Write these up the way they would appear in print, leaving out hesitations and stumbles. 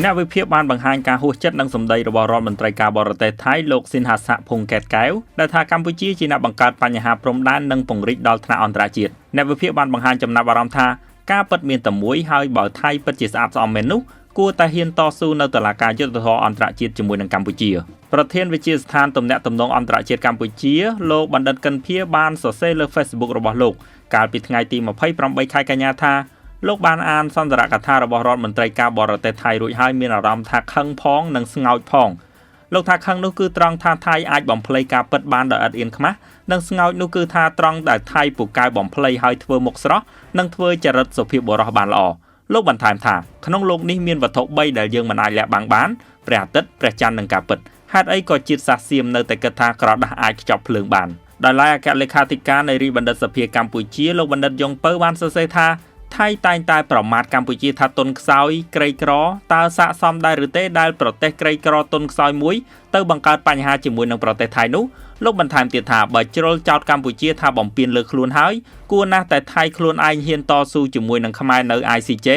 អ្នកវិភាគបានបង្ហាញការហួសចិត្តនិងសម្ដីរបស់រដ្ឋមន្ត្រីការបរទេសថៃលោកស៊ីនហាសាក់ភុងកែតកែវដែលថាកម្ពុជាជាអ្នកបង្កើតបញ្ហាព្រំដែននិងពង្រីកដល់ថ្នាក់អន្តរជាតិអ្នកវិភាគបានបង្ហាញចំណាប់អារម្មណ៍ថាការពិតមានតែមួយហើយបើថៃពិតជាស្អាតស្អំមែននោះគួរតែហ៊ានតស៊ូនៅតុលាការយុត្តិធម៌អន្តរជាតិជាមួយនឹងកម្ពុជាប្រធានវិជាស្ថានទំនាក់ទំនងអន្តរជាតិកម្ពុជាលោកបណ្ឌិតកិនភាបានសរសេរលើ Facebook របស់លោកកាលពីថ្ងៃទី28ខែកញ្ញាថាលោកបានអានសន្ទរកថារបស់រដ្ឋមន្ត្រីការបរទេសថៃរួចហើយមានអារម្មណ៍ថាខឹងផងនិងស្ងោចផងលោកថាខឹងនោះគឺត្រង់ថាថៃអាចបំភ្លៃការពិតបានដោយឥតអៀនខ្មាស់និងស្ងោចនោះគឺថាត្រង់ដែលថៃពូកែបំភ្លៃហើយធ្វើមុខស្រស់និងធ្វើចរិតសុភាពបុរសបានល្អលោកបន្ថែមថាក្នុងលោកនេះមានវត្ថុ3ដែលយើងមិនអាចលាក់បាំងបានព្រះអាទិត្យព្រះច័ន្ទនិងការពិតហេតុអីក៏ជាតិសាសន៍សៀមនៅតែគិតថាក្រដាស់អាចខ្ចប់ភ្លើងបានដោយឡែកអគ្គលេខាធិការនៃរាជបណ្ឌិតសភាកម្ពុជាលោកបណ្ឌិតយ៉ុងពៅបានសរសេរថាថៃតែងតែប្រមាថកម្ពុជាថាទុនខ្សោយក្រីក្រតើស័ក្តិសមដែរឬទេដែលប្រទេសក្រីក្រទុនខ្សោយមួយទៅបង្កើតបញ្ហាជាមួយនឹងប្រទេសថៃនោះលោកបន្ថែមទៀតថាបើជ្រុលចោតកម្ពុជាថាបំពានលើខ្លួនហើយគួរណាស់តែថៃខ្លួនឯងហ៊ានតស៊ូជាមួយនឹងខ្មែរនៅ ICJ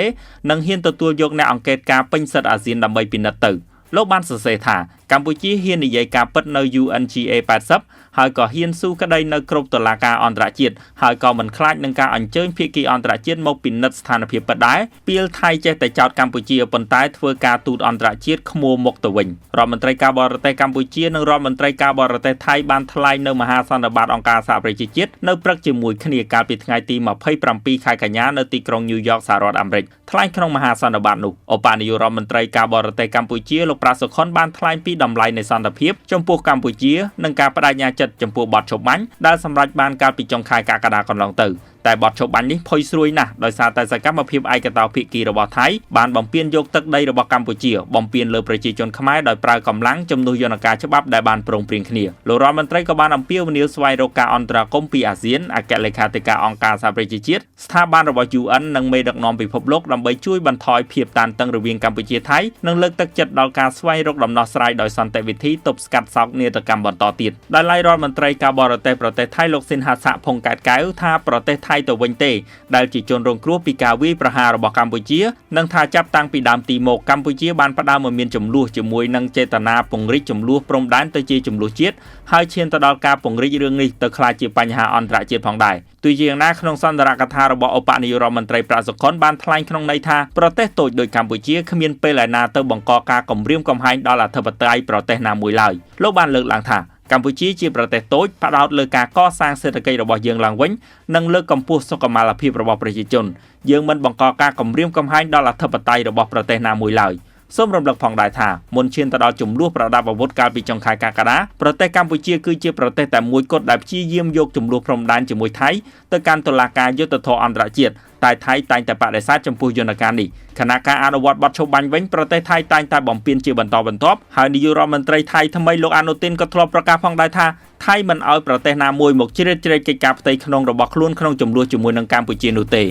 និងហ៊ានទទួលយកអ្នកអង្កេតការពេញសិទ្ធិអាស៊ានដើម្បីពិនិត្យទៅលោកបានសរសេរថាកម្ពុជាហ៊ាននិយាយការពិតនៅ UNGA 80ហើយក៏ហ៊ានស៊ូក្តីនៅគ្រប់តុលាការអន្តរជាតិហើយក៏មិនខ្លាចនឹងការអញ្ជើញភាគីអន្តរជាតិមកពិនិត្យស្ថានភាពពិតដែរពេលថៃចេះតែចោទកម្ពុជាប៉ុន្តែធ្វើការទូតអន្តរជាតិខ្មួមុខទៅវិញរដ្ឋមន្ត្រីការបរទេសកម្ពុជានិងរដ្ឋមន្ត្រីការបរទេសថៃបានថ្លែងនៅមហាសន្និបាតអង្គការសហប្រជាជាតិនៅព្រឹកជាមួយគ្នាកាលពីថ្ងៃទី27ខែកញ្ញានៅទីក្រុងញូវយ៉កសហរដ្ឋអាមេរិកថ្លែងក្នុងមហាសន្និបាតនោះឧបនាយករដ្ឋមន្ត្រីការបរទេសកម្ពុជាលោកប្រាសុខុនបានថ្លែងពីតម្លៃនៃសន្តិភាពចំពោះកម្ពុជានិងការបដិញ្ញាចិត្តចំពោះបទឈប់បាញ់ដែលសម្រេចបានកាលពីចុងខែកក្កដាកន្លងទៅតែបទឈប់បាញ់នេះផុយស្រួយណាស់ដោយសារតែសកម្មភាពឯកតោភាគីរបស់ថៃបានបំពានយកទឹកដីរបស់កម្ពុជាបំពានលើប្រជាជនខ្មែរដោយប្រើកម្លាំងជំនួសយន្តការច្បាប់ដែលបានព្រមព្រៀងគ្នាលោករដ្ឋមន្ត្រីក៏បានអំពាវនាវស្វែងរកការអន្តរាគមន៍ពីអាស៊ានអគ្គលេខាធិការអង្គការសហប្រជាជាតិស្ថាប័នរបស់ UN និងមេដឹកនាំពិភពលោកដើម្បីជួយបន្ថយភាពតានតឹងរវាងកម្ពុជាថៃនិងលើកទឹកចិត្តដល់ការស្វែងរកដំណោះស្រាយដោយសន្តិវិធីទប់ស្កាត់សោកនាដកម្មបន្តទៀតដោយឡែករដ្ឋមន្ត្រីការបរទេសប្រទេសថៃលោកស៊ីនហាសាក់ភុងកែតកែវថាប្រទេសថៃទៅវិញទេដែលជាជនរងគ្រោះពីការវាយប្រហាររបស់កម្ពុជានិងថាចាប់តាំងពីដើមទីមកកម្ពុជាបានផ្ដើមមកមានចំនួនជាមួយនឹងចេតនាពង្រីកចំនួនព្រំដែនទៅជាចំនួនជាតិហើយឈានទៅដល់ការពង្រីករឿងនេះទៅក្លាយជាបញ្ហាអន្តរជាតិផងដែរទោះជាយ៉ាងណាក្នុងសន្ទរកថារបស់ឧបនាយករដ្ឋមន្ត្រីប្រាសុខុនបានថ្លែងក្នុងន័យថាប្រទេសតូចដូចកម្ពុជាគ្មានពេលឯណាទៅបង្កការគំរាមកំហែងដល់អធិបតេយ្យប្រទេសណាមួយឡើយលោកបានលើកឡើងថាកម្ពុជាជាប្រទេសតូចផ្ដោតលើការកសាងសេដ្ឋកិច្ចរបស់យើងឡើងវិញនិងលើកកម្ពស់សុខុមាលភាពរបស់ប្រជាជនយើងមិនបង្កការគំរាមកំហែងដល់អធិបតេយ្យរបស់ប្រទេសណាមួយឡើយសូមរំលឹកផងដែរថាមុនឈានទៅដល់ចំនួនប្រដាប់អាវុធកាលពីចុងខែកក្កដាប្រទេសកម្ពុជាគឺជាប្រទេសតែមួយគត់ដែលព្យាយាមយកចំនួនព្រំដែនជាមួយថៃទៅកាន់តុលាការយុត្តិធម៌អន្តរជាតិតែថៃតែងតែបដិសេធចំពោះយន្តការនេះខណៈការអនុវត្តបទឈប់បាញ់វិញប្រទេសថៃតែងតែបំពានជាបន្តបន្ទាប់ហើយនាយករដ្ឋមន្ត្រីថៃថ្មីលោកអនុទិនក៏ធ្លាប់ប្រកាសផងដែរថាថៃមិនអោយប្រទេសណាមួយមកជ្រៀតជ្រែកកិច្ចការផ្ទៃក្នុងរបស់ខ្លួនក្នុងចំនួនជាមួយនឹងកម្ពុជានោះទេ